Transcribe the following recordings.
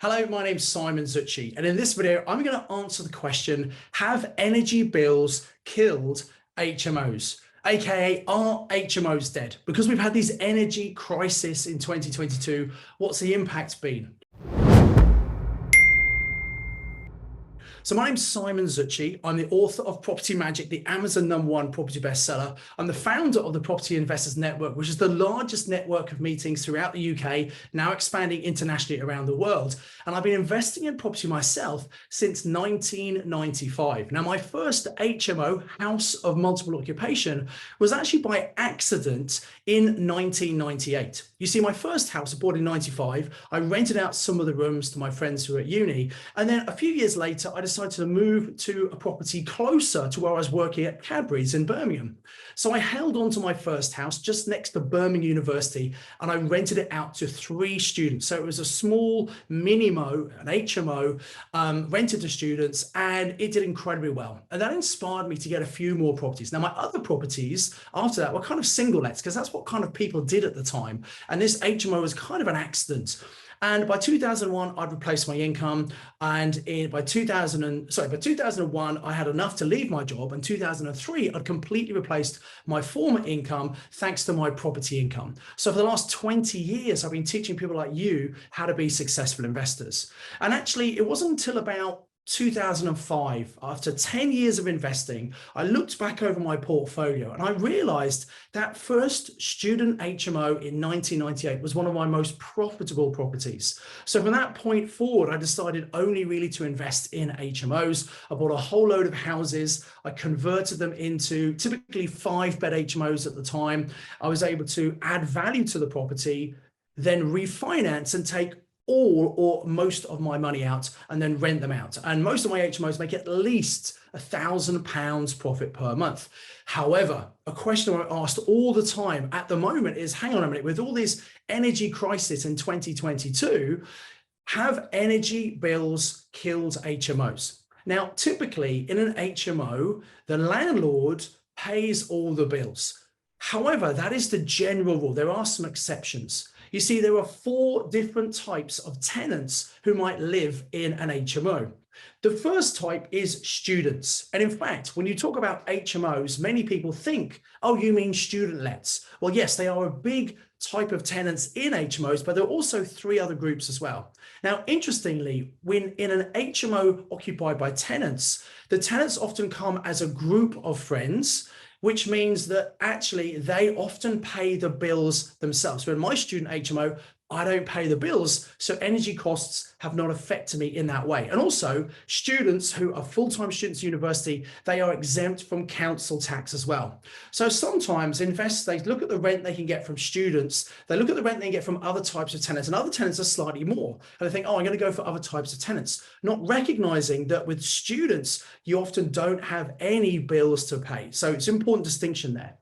Hello, my name's Simon Zutshi, and in this video, I'm going to answer the question, have energy bills killed HMOs? AKA, are HMOs dead? Because we've had this energy crisis in 2022, what's the impact been? So my name's Simon Zutshi. I'm the author of Property Magic, the Amazon #1 property bestseller. I'm the founder of the Property Investors Network, which is the largest network of meetings throughout the UK, now expanding internationally around the world. And I've been investing in property myself since 1995. Now, my first HMO, House of Multiple Occupation, was actually by accident in 1998. You see, my first house I bought in 95. I rented out some of the rooms to my friends who were at uni. And then a few years later, I decided to move to a property closer to where I was working at Cadbury's in Birmingham. So I held on to my first house just next to Birmingham University, and I rented it out to 3 students. So it was a small mini-mo, an HMO, rented to students, and it did incredibly well. And that inspired me to get a few more properties. Now, my other properties after that were kind of single lets, because that's what kind of people did at the time. And this HMO was kind of an accident. And by 2001, I'd replaced my income. And by 2001, I had enough to leave my job. And 2003, I'd completely replaced my former income thanks to my property income. So for the last 20 years, I've been teaching people like you how to be successful investors. And actually, it wasn't until about 2005, after 10 years of investing, I looked back over my portfolio and I realized that first student HMO in 1998 was one of my most profitable properties. So from that point forward, I decided only really to invest in HMOs. I bought a whole load of houses. I converted them into typically 5-bed HMOs at the time. I was able to add value to the property, then refinance and take all or most of my money out and then rent them out. And most of my HMOs make at least £1,000 profit per month. However, a question I'm asked all the time at the moment is, hang on a minute, with all this energy crisis in 2022, have energy bills killed HMOs? Now, typically in an HMO, the landlord pays all the bills. However, that is the general rule. There are some exceptions. You see, there are 4 different types of tenants who might live in an HMO. The first type is students. And in fact, when you talk about HMOs, many people think, oh, you mean student lets. Well, yes, they are a big type of tenants in HMOs, but there are also 3 other groups as well. Now, interestingly, when in an HMO occupied by tenants, the tenants often come as a group of friends, which means that actually they often pay the bills themselves. So in my student HMO, I don't pay the bills, so energy costs have not affected me in that way. And also, students who are full-time students at university, they are exempt from council tax as well. So sometimes investors, they look at the rent they can get from students, they look at the rent they can get from other types of tenants, and other tenants are slightly more. And they think, oh, I'm going to go for other types of tenants, not recognizing that with students, you often don't have any bills to pay. So it's an important distinction there.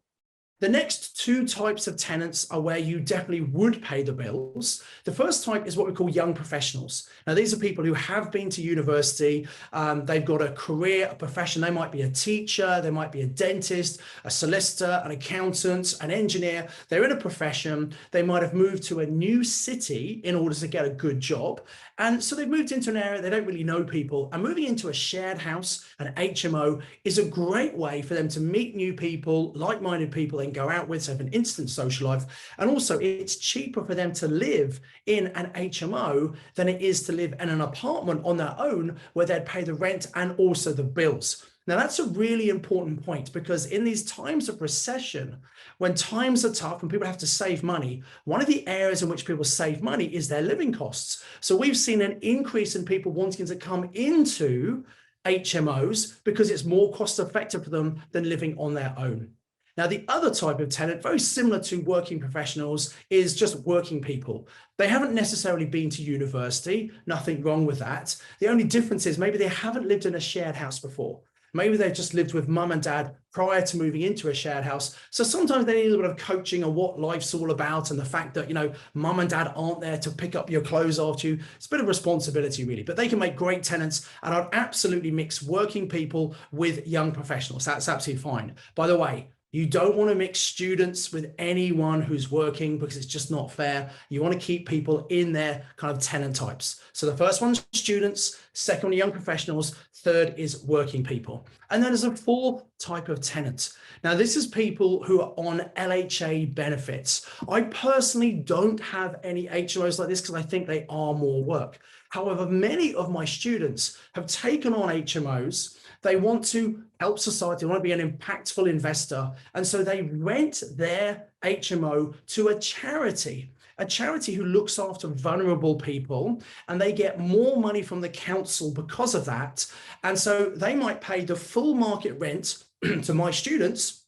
The next 2 types of tenants are where you definitely would pay the bills. The first type is what we call young professionals. Now, these are people who have been to university. They've got a career, a profession. They might be a teacher. They might be a dentist, a solicitor, an accountant, an engineer. They're in a profession. They might have moved to a new city in order to get a good job. And so they've moved into an area they don't really know people. And moving into a shared house, an HMO, is a great way for them to meet new people, like-minded people, and go out with, so have an instant social life. And also, it's cheaper for them to live in an HMO than it is to live in an apartment on their own, where they'd pay the rent and also the bills. Now, that's a really important point, because in these times of recession, when times are tough and people have to save money, one of the areas in which people save money is their living costs. So we've seen an increase in people wanting to come into HMOs because it's more cost effective for them than living on their own. Now, the other type of tenant, very similar to working professionals, is just working people. They haven't necessarily been to university, nothing wrong with that. The only difference is maybe they haven't lived in a shared house before. Maybe they've just lived with mum and dad prior to moving into a shared house. So sometimes they need a little bit of coaching on what life's all about, and the fact that, mum and dad aren't there to pick up your clothes after you. It's a bit of responsibility, really, but they can make great tenants. And I'd absolutely mix working people with young professionals. That's absolutely fine. By the way, You don't want to mix students with anyone who's working because it's just not fair. You want to keep people in their kind of tenant types. So the first one's students, second one, young professionals, third is working people. And then there's a fourth type of tenant. Now, this is people who are on LHA benefits. I personally don't have any HMOs like this because I think they are more work. However, many of my students have taken on HMOs. They want to help society, they want to be an impactful investor. And so they rent their HMO to a charity who looks after vulnerable people, and they get more money from the council because of that. And so they might pay the full market rent to my students.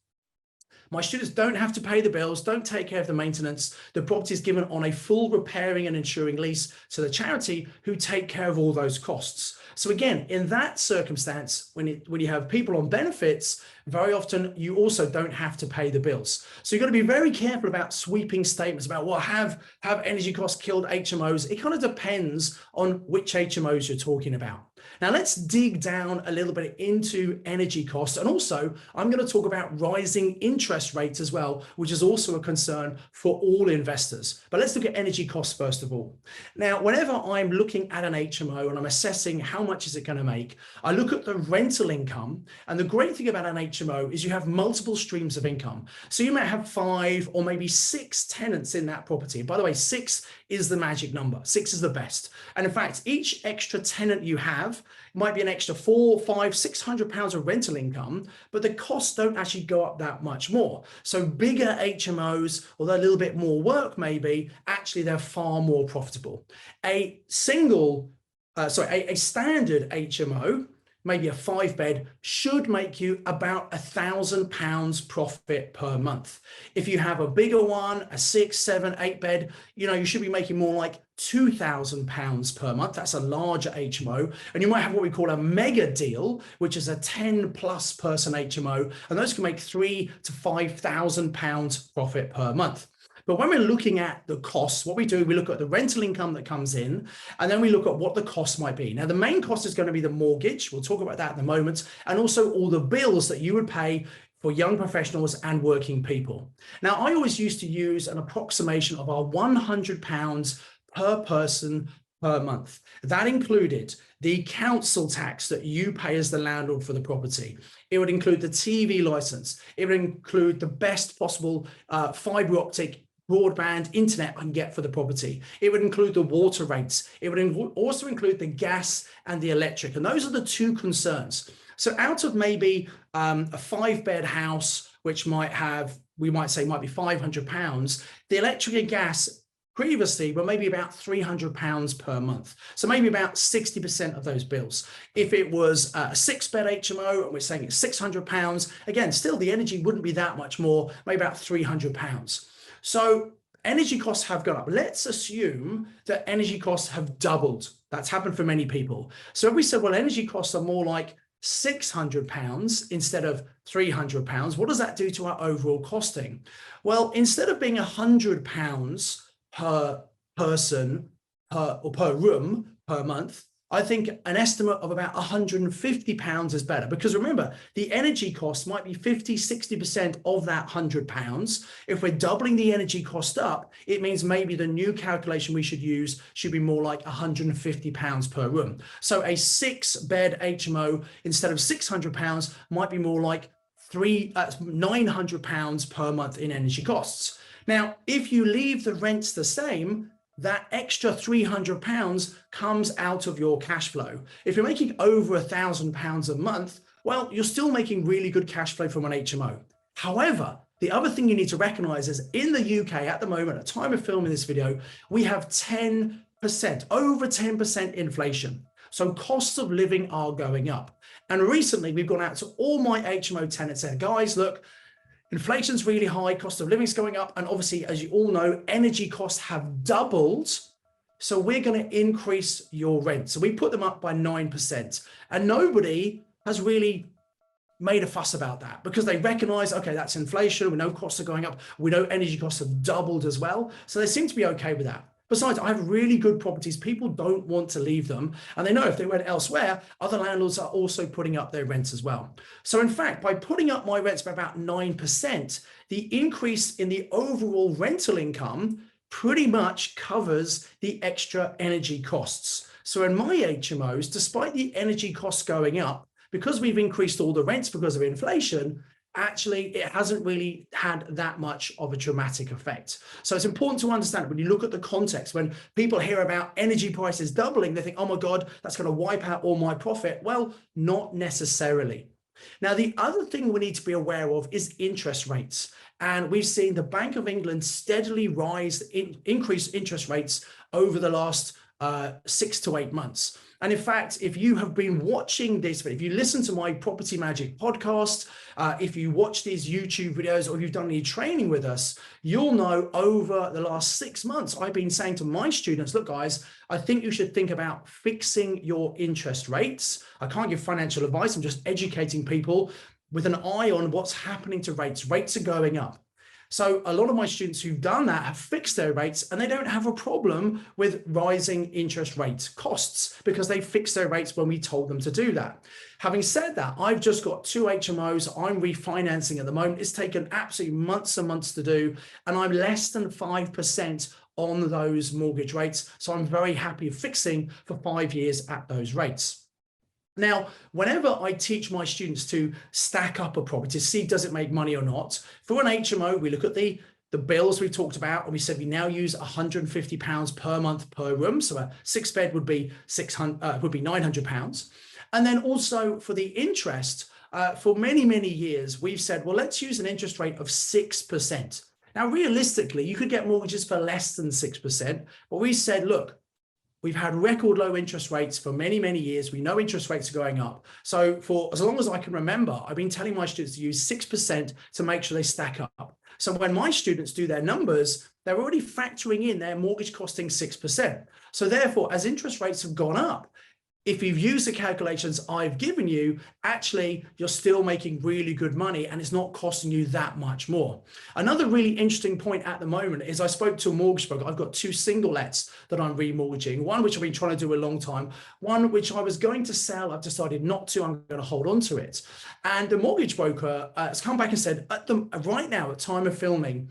My students don't have to pay the bills, don't take care of the maintenance. The property is given on a full repairing and insuring lease to the charity who take care of all those costs. So again, in that circumstance, when you have people on benefits, very often you also don't have to pay the bills. So you've got to be very careful about sweeping statements about, well, have energy costs killed HMOs? It kind of depends on which HMOs you're talking about. Now let's dig down a little bit into energy costs. And also I'm going to talk about rising interest rates as well, which is also a concern for all investors. But let's look at energy costs first of all. Now, whenever I'm looking at an HMO and I'm assessing how much is it going to make, I look at the rental income. And the great thing about an HMO is you have multiple streams of income. So you might have 5 or maybe 6 tenants in that property. By the way, 6 is the magic number. 6 is the best. And in fact, each extra tenant you have might be an extra 400, 500, 600 pounds of rental income, but the costs don't actually go up that much more. So bigger HMOs, although a little bit more work maybe, actually they're far more profitable. A standard HMO, maybe a 5-bed, should make you about £1,000 profit per month. If you have a bigger one, a 6, 7, 8-bed, you should be making more like £2,000 per month. That's a larger HMO. And you might have what we call a mega deal, which is a 10+ person HMO. And those can make £3,000 to £5,000 profit per month. But when we're looking at the costs, what we do, we look at the rental income that comes in, and then we look at what the cost might be. Now, the main cost is going to be the mortgage. We'll talk about that in a moment. And also all the bills that you would pay for young professionals and working people. Now, I always used to use an approximation of our £100 per person per month. That included the council tax that you pay as the landlord for the property. It would include the TV license. It would include the best possible fiber optic broadband internet I can get for the property. It would include the water rates. It would also include the gas and the electric. And those are the 2 concerns. So out of maybe a 5-bed house, which we might say might be £500, the electric and gas previously were maybe about £300 per month. So maybe about 60% of those bills. If it was a 6-bed HMO and we're saying it's £600, again, still the energy wouldn't be that much more, maybe about £300. So energy costs have gone up. Let's assume that energy costs have doubled. That's happened for many people. So if we said, well, energy costs are more like £600 instead of £300, what does that do to our overall costing? Well, instead of being £100 per person per room per month, I think an estimate of about £150 is better, because remember, the energy cost might be 50, 60% of that £100. If we're doubling the energy cost up, it means maybe the new calculation we should use should be more like £150 per room. So a 6-bed HMO instead of £600 might be more like £900 per month in energy costs. Now, if you leave the rents the same, that extra £300 comes out of your cash flow. If you're making over £1,000 a month, well, you're still making really good cash flow from an HMO. However, the other thing you need to recognize is in the UK at the moment, at the time of filming this video, we have 10%, over 10% inflation. So costs of living are going up. And recently we've gone out to all my HMO tenants and said, guys, look, inflation's really high, cost of living's going up, and obviously, as you all know, energy costs have doubled. So we're going to increase your rent. So we put them up by 9%. And nobody has really made a fuss about that because they recognize, okay, that's inflation. We know costs are going up. We know energy costs have doubled as well. So they seem to be okay with that. Besides, I have really good properties. People don't want to leave them. And they know if they went elsewhere, other landlords are also putting up their rents as well. So in fact, by putting up my rents by about 9%, the increase in the overall rental income pretty much covers the extra energy costs. So in my HMOs, despite the energy costs going up, because we've increased all the rents because of inflation, actually it hasn't really had that much of a dramatic effect. So it's important to understand when you look at the context, when people hear about energy prices doubling, they think, oh my God, that's going to wipe out all my profit. Well, not necessarily. Now, the other thing we need to be aware of is interest rates. And we've seen the Bank of England steadily increase interest rates over the last 6 to 8 months. And in fact, if you have been watching this, if you listen to my Property Magic podcast, if you watch these YouTube videos, or if you've done any training with us, you'll know over the last 6 months, I've been saying to my students, look, guys, I think you should think about fixing your interest rates. I can't give financial advice. I'm just educating people with an eye on what's happening to rates. Rates are going up. So a lot of my students who've done that have fixed their rates, and they don't have a problem with rising interest rate costs because they fixed their rates when we told them to do that. Having said that, I've just got 2 HMOs I'm refinancing at the moment. It's taken absolutely months and months to do, and I'm less than 5% on those mortgage rates. So I'm very happy fixing for 5 years at those rates. Now, whenever I teach my students to stack up a property to see does it make money or not, for an HMO, we look at the bills we talked about, and we said we now use £150 per month per room. So a 6-bed would be £900. And then also for the interest, for many, many years, we've said, well, let's use an interest rate of 6%. Now, realistically, you could get mortgages for less than 6%, but we said, look, we've had record low interest rates for many, many years. We know interest rates are going up. So for as long as I can remember, I've been telling my students to use 6% to make sure they stack up. So when my students do their numbers, they're already factoring in their mortgage costing 6%. So therefore, as interest rates have gone up, if you've used the calculations I've given you, actually, you're still making really good money and it's not costing you that much more. Another really interesting point at the moment is I spoke to a mortgage broker. I've got 2 single lets that I'm remortgaging, one which I've been trying to do a long time, one which I was going to sell. I've decided not to. I'm going to hold on to it. And the mortgage broker has come back and said, right now, at time of filming,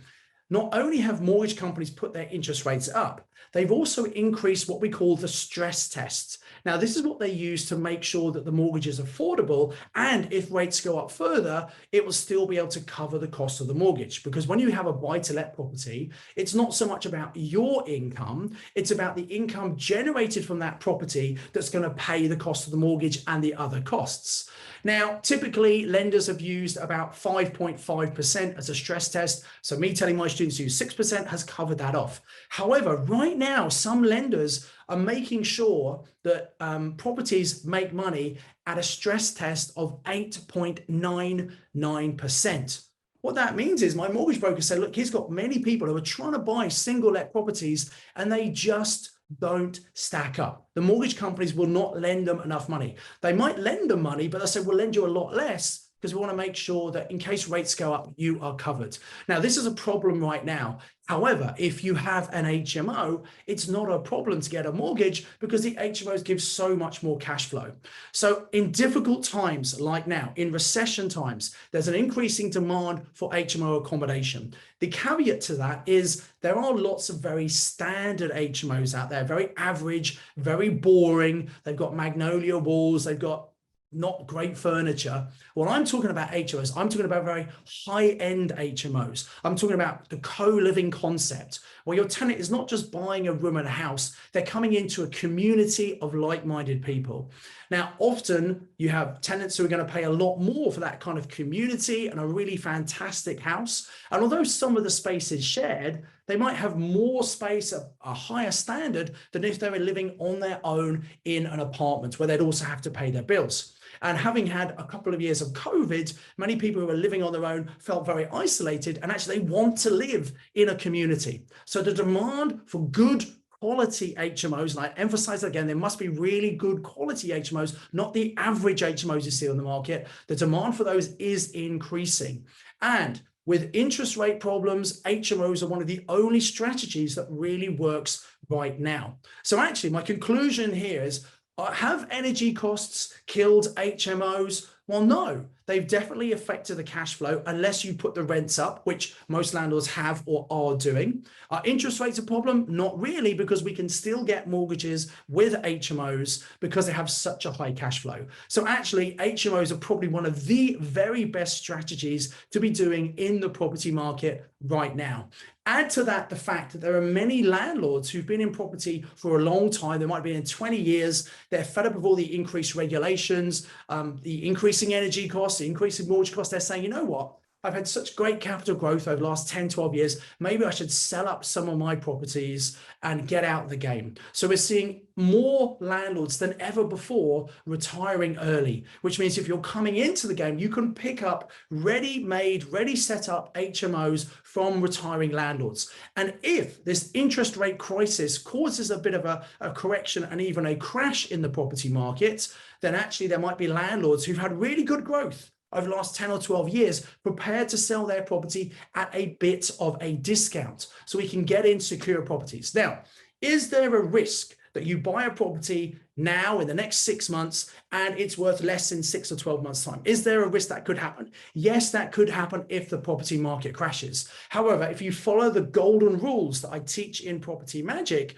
not only have mortgage companies put their interest rates up, they've also increased what we call the stress tests. Now, this is what they use to make sure that the mortgage is affordable, and if rates go up further, it will still be able to cover the cost of the mortgage. Because when you have a buy-to-let property, it's not so much about your income, it's about the income generated from that property that's going to pay the cost of the mortgage and the other costs. Now, typically, lenders have used about 5.5% as a stress test. So me telling my students to use 6% has covered that off. However, right now, some lenders are making sure that properties make money at a stress test of 8.99%. What that means is my mortgage broker said, look, he's got many people who are trying to buy single let properties and they just don't stack up. The mortgage companies will not lend them enough money. They might lend them money, but they say, we'll lend you a lot less because we want to make sure that in case rates go up, you are covered. Now, this is a problem right now. However, if you have an HMO, it's not a problem to get a mortgage because the HMOs give so much more cash flow. So in difficult times like now, in recession times, there's an increasing demand for HMO accommodation. The caveat to that is there are lots of very standard HMOs out there, very average, very boring. They've got magnolia walls, they've got not great furniture. When I'm talking about HMOs, I'm talking about very high-end HMOs. I'm talking about the co-living concept, where your tenant is not just buying a room in a house, they're coming into a community of like-minded people. Now, often you have tenants who are going to pay a lot more for that kind of community and a really fantastic house. And although some of the space is shared, they might have more space at a higher standard than if they were living on their own in an apartment where they'd also have to pay their bills. And having had a couple of years of COVID, many people who are living on their own felt very isolated and actually they want to live in a community. So the demand for good quality HMOs, and I emphasize again, there must be really good quality HMOs, not the average HMOs you see on the market. The demand for those is increasing. And with interest rate problems, HMOs are one of the only strategies that really works right now. So actually, my conclusion here is, have energy costs killed HMOs? Well, no, they've definitely affected the cash flow unless you put the rents up, which most landlords have or are doing. Are interest rates a problem? Not really, because we can still get mortgages with HMOs because they have such a high cash flow. So actually, HMOs are probably one of the very best strategies to be doing in the property market right now. Add to that the fact that there are many landlords who've been in property for a long time. They might be in 20 years. They're fed up with all the increased regulations, the increasing energy costs, the increasing mortgage costs. They're saying, you know what? I've had such great capital growth over the last 10, 12 years. Maybe I should sell up some of my properties and get out of the game. So we're seeing more landlords than ever before retiring early, which means if you're coming into the game, you can pick up ready-made, ready-set-up HMOs from retiring landlords. And if this interest rate crisis causes a bit of a correction and even a crash in the property market, then actually there might be landlords who've had really good growth over the last 10 or 12 years, prepared to sell their property at a bit of a discount so we can get in secure properties. Now, is there a risk that you buy a property now in the next 6 months and it's worth less in 6 or 12 months' time? Is there a risk that could happen? Yes, that could happen if the property market crashes. However, if you follow the golden rules that I teach in Property Magic,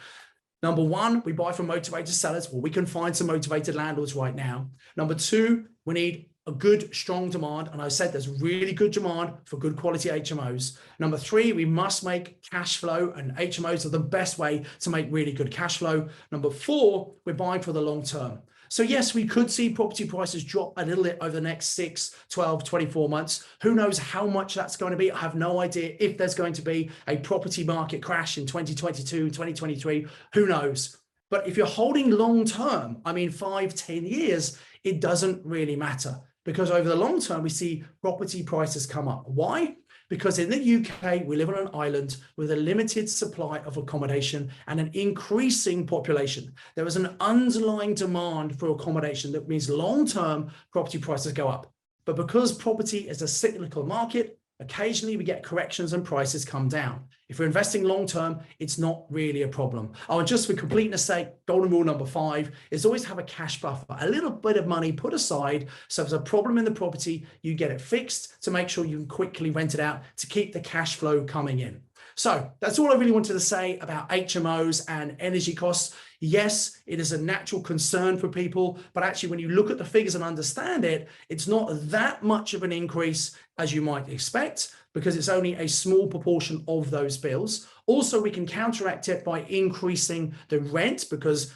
number one, we buy from motivated sellers. Well, we can find some motivated landlords right now. Number two, we need a good, strong demand. And I said there's really good demand for good quality HMOs. Number three, we must make cash flow, and HMOs are the best way to make really good cash flow. Number four, we're buying for the long term. So yes, we could see property prices drop a little bit over the next 6, 12, 24 months. Who knows how much that's going to be? I have no idea if there's going to be a property market crash in 2022, 2023, who knows? But if you're holding long term, I mean 5, 10 years, it doesn't really matter. Because over the long term, we see property prices come up. Why? Because in the UK, we live on an island with a limited supply of accommodation and an increasing population. There is an underlying demand for accommodation that means long-term property prices go up. But because property is a cyclical market, occasionally we get corrections and prices come down. If you're investing long-term, it's not really a problem. Oh, and just for completeness sake, golden rule number 5 is always have a cash buffer, a little bit of money put aside. So if there's a problem in the property, you get it fixed to make sure you can quickly rent it out to keep the cash flow coming in. So that's all I really wanted to say about HMOs and energy costs. Yes, it is a natural concern for people, but actually when you look at the figures and understand it, it's not that much of an increase as you might expect, because it's only a small proportion of those bills. Also, we can counteract it by increasing the rent because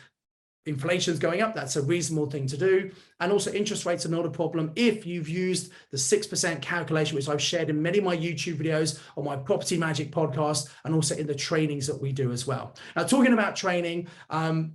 inflation's going up. That's a reasonable thing to do. And also interest rates are not a problem if you've used the 6% calculation, which I've shared in many of my YouTube videos, on my Property Magic podcast, and also in the trainings that we do as well. Now, talking about training,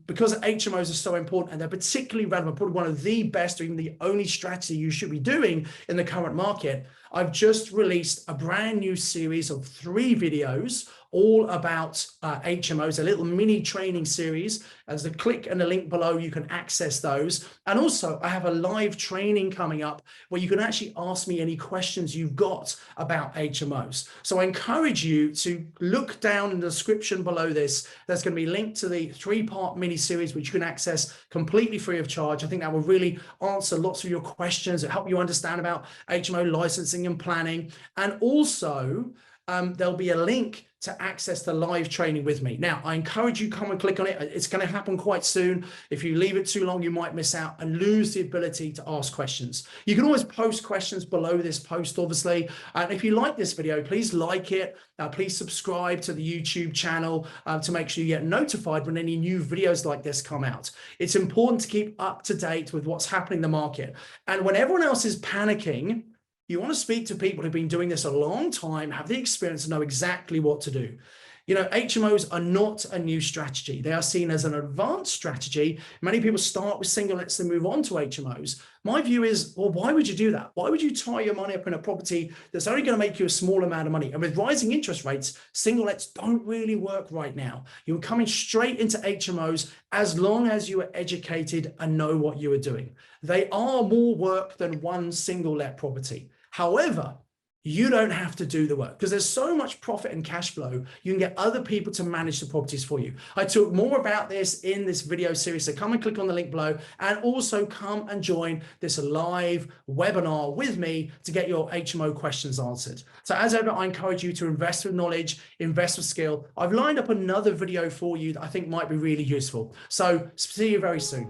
because HMOs are so important and they're particularly relevant, probably one of the best or even the only strategy you should be doing in the current market, I've just released a brand new series of 3 videos all about HMOs, a little mini training series. As a click and a link below, you can access those. And also I have a live training coming up where you can actually ask me any questions you've got about HMOs. So I encourage you to look down in the description below this. There's going to be a link to the 3-part mini series, which you can access completely free of charge. I think that will really answer lots of your questions and help you understand about HMO licensing and planning. And also there'll be a link to access the live training with me. Now, I encourage you, come and click on it. It's going to happen quite soon. If you leave it too long, you might miss out and lose the ability to ask questions. You can always post questions below this post, obviously. And if you like this video, please like it. Please subscribe to the YouTube channel to make sure you get notified when any new videos like this come out. It's important to keep up to date with what's happening in the market. And when everyone else is panicking, you want to speak to people who've been doing this a long time, have the experience, and know exactly what to do. You know, HMOs are not a new strategy. They are seen as an advanced strategy. Many people start with single lets and move on to HMOs. My view is, well, why would you do that? Why would you tie your money up in a property that's only going to make you a small amount of money? And with rising interest rates, single lets don't really work right now. You're coming straight into HMOs as long as you are educated and know what you are doing. They are more work than one single let property. However, You don't have to do the work because there's so much profit and cash flow. You can get other people to manage the properties for you. I talk more about this in this video series, so come and click on the link below, and also come and join this live webinar with me to get your HMO questions answered. So as ever, I encourage you to invest with knowledge, invest with skill. I've lined up another video for you that I think might be really useful. So see you very soon.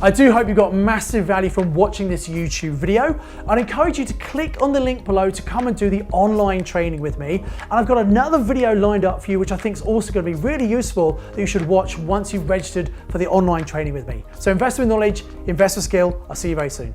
I do hope you got massive value from watching this YouTube video. I'd encourage you to click on the link below to come and do the online training with me. And I've got another video lined up for you, which I think is also going to be really useful that you should watch once you've registered for the online training with me. So invest with knowledge, invest with skill. I'll see you very soon.